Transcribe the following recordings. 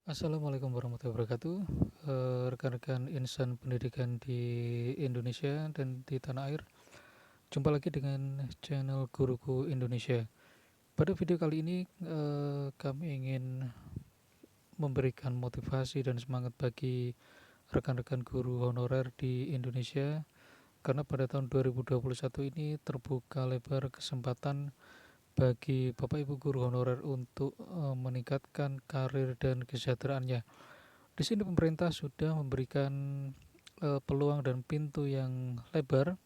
Assalamualaikum warahmatullahi wabarakatuh. Rekan-rekan insan pendidikan di Indonesia dan di tanah air. Jumpa lagi dengan channel Guruku Indonesia. Pada video kali ini kami ingin memberikan motivasi dan semangat bagi rekan-rekan guru honorer di Indonesia, karena pada tahun 2021 ini terbuka lebar kesempatan bagi Bapak Ibu guru honorer untuk meningkatkan karir dan kesejahteraannya. Di sini pemerintah sudah memberikan peluang dan pintu yang lebar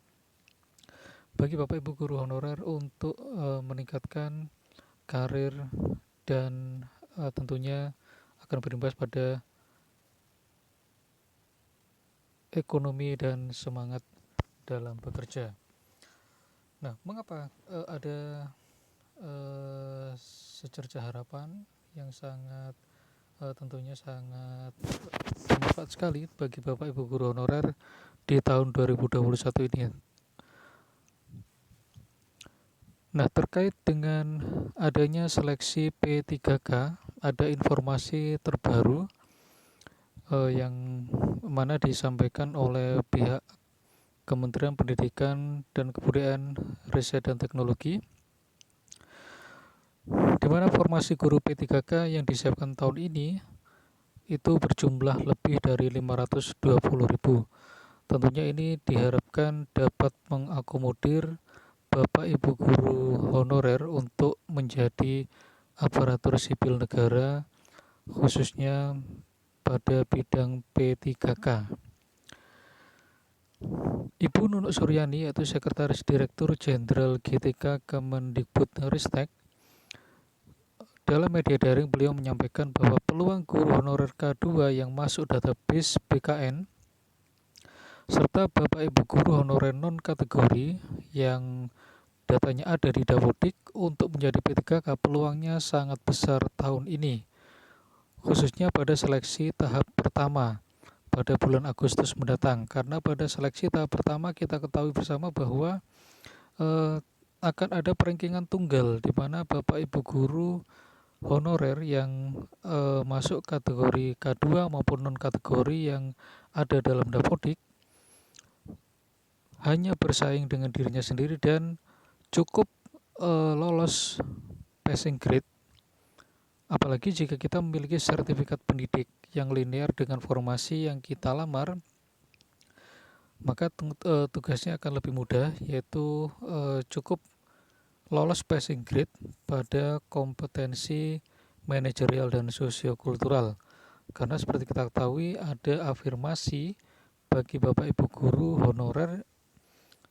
bagi Bapak Ibu guru honorer untuk meningkatkan karir dan tentunya akan berimbas pada ekonomi dan semangat dalam bekerja. Nah, mengapa ada secerca harapan yang sangat tentunya sangat bermanfaat sekali bagi Bapak Ibu guru honorer di tahun 2021 ini. Nah, terkait dengan adanya seleksi P3K, ada informasi terbaru yang mana disampaikan oleh pihak Kementerian Pendidikan dan Kebudayaan, Riset dan Teknologi, di mana formasi guru P3K yang disiapkan tahun ini itu berjumlah lebih dari 520.000. Tentunya ini diharapkan dapat mengakomodir Bapak Ibu guru honorer untuk menjadi aparatur sipil negara, khususnya pada bidang P3K. Ibu Nunuk Suryani, yaitu Sekretaris Direktur Jenderal GTK Kemendikbudristek, dalam media daring beliau menyampaikan bahwa peluang guru honorer K2 yang masuk database BKN serta Bapak Ibu guru honorer non kategori yang datanya ada di Dapodik untuk menjadi P3K peluangnya sangat besar tahun ini, khususnya pada seleksi tahap pertama pada bulan Agustus mendatang. Karena pada seleksi tahap pertama kita ketahui bersama bahwa akan ada perankingan tunggal, di mana Bapak Ibu guru honorer yang masuk kategori K2 maupun non kategori yang ada dalam Dapodik hanya bersaing dengan dirinya sendiri dan cukup lolos passing grade, apalagi jika kita memiliki sertifikat pendidik yang linear dengan formasi yang kita lamar, maka tugasnya akan lebih mudah, yaitu cukup lolos passing grade pada kompetensi manajerial dan sosiokultural. Karena seperti kita ketahui ada afirmasi bagi Bapak Ibu guru honorer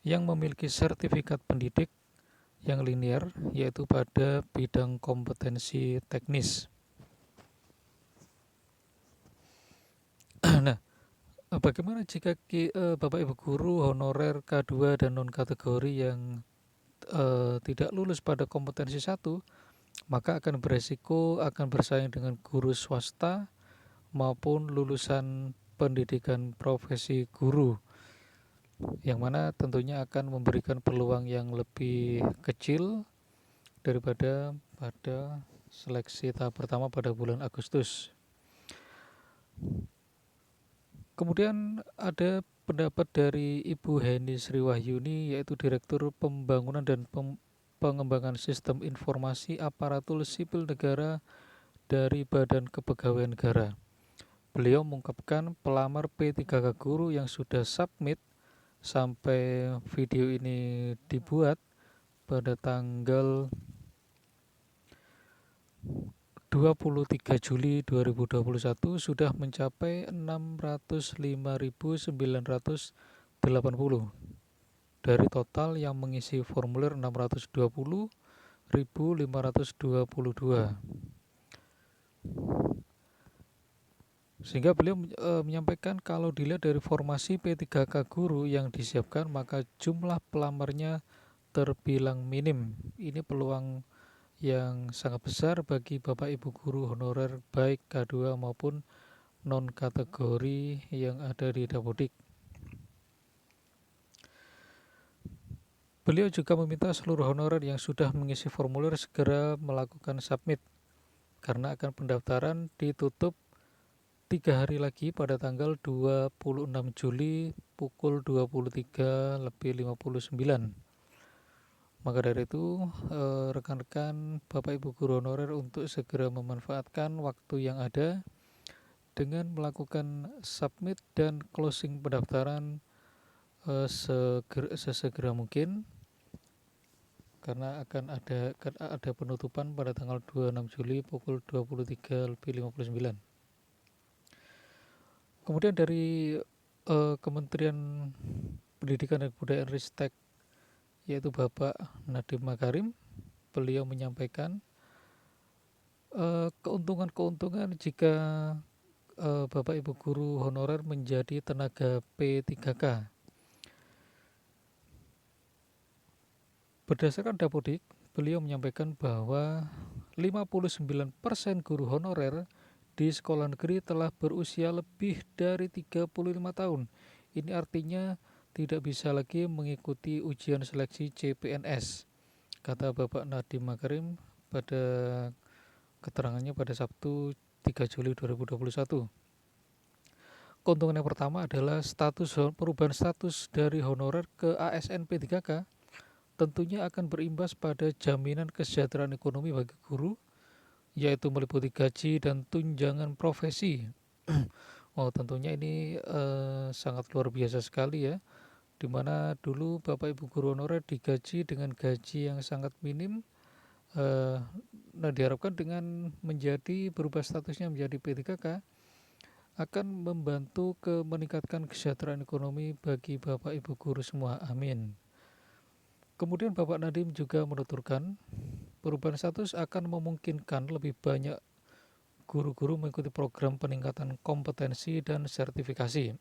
yang memiliki sertifikat pendidik yang linear, yaitu pada bidang kompetensi teknis. Nah, bagaimana jika Bapak Ibu guru honorer K2 dan non kategori yang tidak lulus pada kompetensi 1, maka akan beresiko akan bersaing dengan guru swasta maupun lulusan pendidikan profesi guru, yang mana tentunya akan memberikan peluang yang lebih kecil daripada pada seleksi tahap pertama pada bulan Agustus. Kemudian ada pendapat dari Ibu Heni Sriwahyuni, yaitu Direktur Pembangunan dan Pengembangan Sistem Informasi Aparatur Sipil Negara dari Badan Kepegawaian Negara. Beliau mengungkapkan pelamar P3K guru yang sudah submit sampai video ini dibuat pada tanggal 23 Juli 2021 sudah mencapai 605.980 dari total yang mengisi formulir 620.522. Sehingga beliau menyampaikan kalau dilihat dari formasi P3K guru yang disiapkan, maka jumlah pelamarnya terbilang minim. Ini peluang yang sangat besar bagi Bapak Ibu guru honorer baik K2 maupun non kategori yang ada di Dapodik. Beliau juga meminta seluruh honorer yang sudah mengisi formulir segera melakukan submit, karena akan pendaftaran ditutup 3 hari lagi pada tanggal 26 Juli pukul 23:59. Maka dari itu, rekan-rekan Bapak Ibu guru honorer untuk segera memanfaatkan waktu yang ada dengan melakukan submit dan closing pendaftaran sesegera mungkin, karena akan ada penutupan pada tanggal 26 Juli pukul 23:59. Kemudian dari Kementerian Pendidikan dan Kebudayaan Ristek, yaitu Bapak Nadiem Makarim, beliau menyampaikan keuntungan-keuntungan jika Bapak Ibu guru honorer menjadi tenaga P3K. Berdasarkan Dapodik, beliau menyampaikan bahwa 59% guru honorer di sekolah negeri telah berusia lebih dari 35 tahun. Ini artinya tidak bisa lagi mengikuti ujian seleksi CPNS, kata Bapak Nadiem Makarim pada keterangannya pada Sabtu 3 Juli 2021. Keuntungan yang pertama adalah perubahan status dari honorer ke ASN P3K tentunya akan berimbas pada jaminan kesejahteraan ekonomi bagi guru, yaitu meliputi gaji dan tunjangan profesi. Oh, tentunya ini sangat luar biasa sekali ya, dimana dulu Bapak Ibu guru honorer digaji dengan gaji yang sangat minim. Nah, diharapkan dengan berubah statusnya menjadi P3K akan membantu meningkatkan kesejahteraan ekonomi bagi Bapak Ibu guru semua. Amin. Kemudian Bapak Nadiem juga menuturkan perubahan status akan memungkinkan lebih banyak guru-guru mengikuti program peningkatan kompetensi dan sertifikasi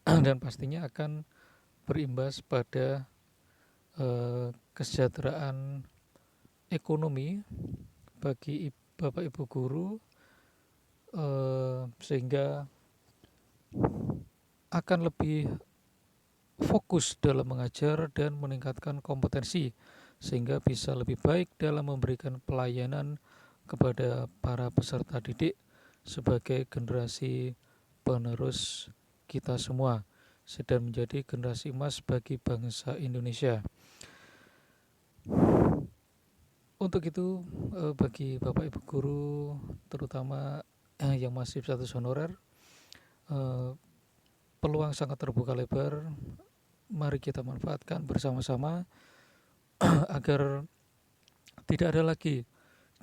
dan pastinya akan berimbas pada kesejahteraan ekonomi bagi Bapak Ibu guru, sehingga akan lebih fokus dalam mengajar dan meningkatkan kompetensi, sehingga bisa lebih baik dalam memberikan pelayanan kepada para peserta didik sebagai generasi penerus kita semua, dan menjadi generasi emas bagi bangsa Indonesia. Untuk itu, bagi Bapak Ibu guru, terutama yang masih status honorer, peluang sangat terbuka lebar. Mari kita manfaatkan bersama-sama agar tidak ada lagi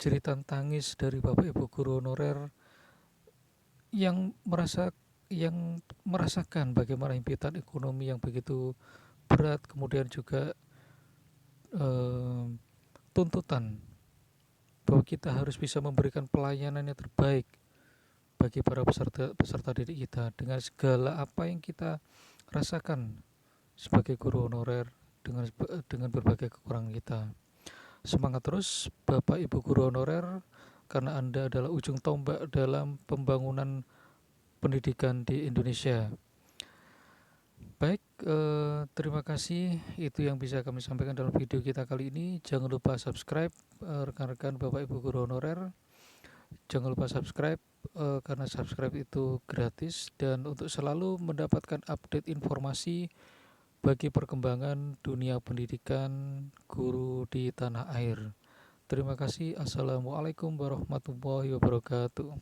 jeritan tangis dari Bapak Ibu guru honorer yang merasakan bagaimana himpitan ekonomi yang begitu berat, kemudian juga tuntutan bahwa kita harus bisa memberikan pelayanan yang terbaik bagi para peserta didik kita dengan segala apa yang kita rasakan sebagai guru honorer, dengan berbagai kekurangan kita. Semangat terus Bapak Ibu guru honorer, karena Anda adalah ujung tombak dalam pembangunan pendidikan di Indonesia. Baik, terima kasih. Itu yang bisa kami sampaikan dalam video kita kali ini. Jangan lupa subscribe, rekan-rekan Bapak Ibu guru honorer. Jangan lupa subscribe, karena subscribe itu gratis, dan untuk selalu mendapatkan update informasi bagi perkembangan dunia pendidikan guru di tanah air. Terima kasih. Assalamualaikum warahmatullahi wabarakatuh.